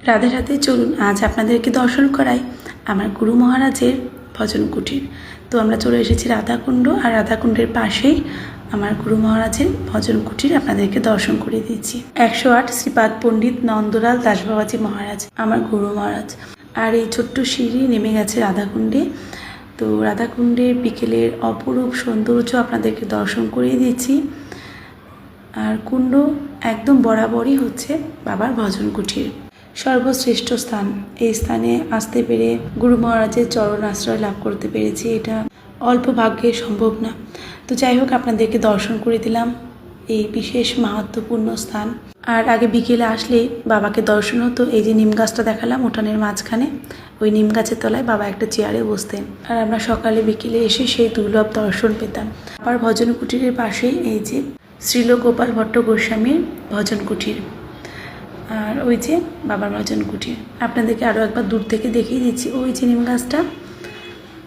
রাধে রাধে। চলুন আজ আপনাদেরকে দর্শন করাই আমার গুরু মহারাজের ভজন কুটির। তো আমরা চলে এসেছি রাধাকুণ্ড, আর রাধাকুণ্ডের পাশেই আমার গুরু মহারাজের ভজন কুটির আপনাদেরকে দর্শন করে দিচ্ছি। 108 শ্রীপাদ পণ্ডিত নন্দলাল দাসবাবাজি মহারাজ আমার গুরু মহারাজ। আর এই ছোট্ট সিঁড়ি নেমে গেছে রাধাকুণ্ডে। তো রাধাকুণ্ডের বিকেলের অপরূপ সৌন্দর্য আপনাদেরকে দর্শন করিয়ে দিচ্ছি। আর কুণ্ড একদম বরাবরই হচ্ছে বাবার ভজন কুটির, সর্বশ্রেষ্ঠ স্থান। এই স্থানে আসতে পেরে গুরু মহারাজের চরণ আশ্রয় লাভ করতে পেরেছি, এটা অল্প ভাগ্যে সম্ভব না। তো যাই হোক, আপনাদেরকে দর্শন করে দিলাম এই বিশেষ মাহাত্ম্যপূর্ণ স্থান। আর আগে বিকেলে আসলে বাবাকে দর্শন হতো। এই যে নিম গাছটা দেখালাম উঠানের মাঝখানে, ওই নিম গাছের তলায় বাবা একটা চেয়ারে বসতেন, আর আমরা সকালে বিকেলে এসে সেই দুর্লভ দর্শন পেতাম। বাবার ভজন কুটিরের পাশেই এই যে শ্রীল গোপাল ভট্ট গোস্বামীর ভজন কুটির, আর ওই যে বাবার ভজন কুটির। আপনাদেরকে আরও একবার দূর থেকে দেখিয়ে দিচ্ছি, ওই যে নিম গাছটা,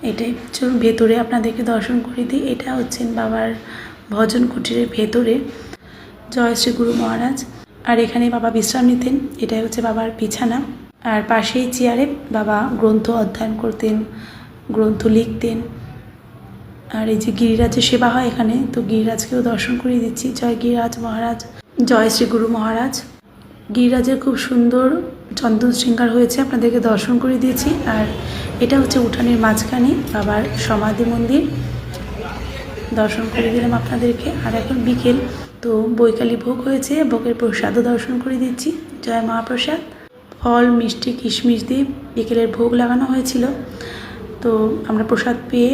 এটাই। চলুন ভেতরে আপনাদেরকে দর্শন করে দিই। এটা হচ্ছেন বাবার ভজন কুটিরের ভেতরে জয় শ্রী গুরু মহারাজ। আর এখানে বাবা বিশ্রাম নিতেন, এটাই হচ্ছে বাবার বিছানা। আর পাশেই চেয়ারে বাবা গ্রন্থ অধ্যয়ন করতেন, গ্রন্থ লিখতেন। আর এই যে গিরিরাজের সেবা হয় এখানে, তো গিরিরাজকেও দর্শন করিয়ে দিচ্ছি। জয় গিরিরাজ মহারাজ, জয় শ্রী গুরু মহারাজ। গিরিরাজের খুব সুন্দর চন্দন শৃঙ্গার হয়েছে, আপনাদেরকে দর্শন করে দিয়েছি। আর এটা হচ্ছে উঠানের মাঝখানে বাবার সমাধি মন্দির, দর্শন করে দিলাম আপনাদেরকে। আর এখন বিকেল, তো বৈকালী ভোগ হয়েছে, ভোগের প্রসাদও দর্শন করে দিচ্ছি। জয় মহাপ্রসাদ। ফল মিষ্টি কিশমিশ দিয়ে বিকেলের ভোগ লাগানো হয়েছিল, তো আমরা প্রসাদ পেয়ে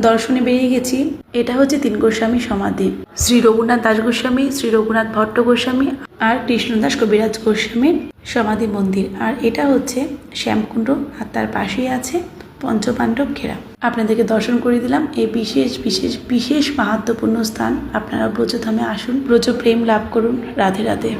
দর্শনে বেরিয়ে গেছি। এটা হচ্ছে 3 গোস্বামী সমাধি, শ্রী রঘুনাথ দাস গোস্বামী, শ্রী রঘুনাথ ভট্ট গোস্বামী আর কৃষ্ণদাস কবিরাজ গোস্বামীর সমাধি মন্দির। আর এটা হচ্ছে শ্যামকুণ্ড, আর তার পাশেই আছে পঞ্চপাণ্ডব ঘেরা। আপনাদেরকে দর্শন করে দিলাম এই বিশেষ বিশেষ বিশেষ মাহাত্ম্যপূর্ণ স্থান। আপনারা ব্রজধামে আসুন, ব্রজ প্রেম লাভ করুন। রাধে রাধে।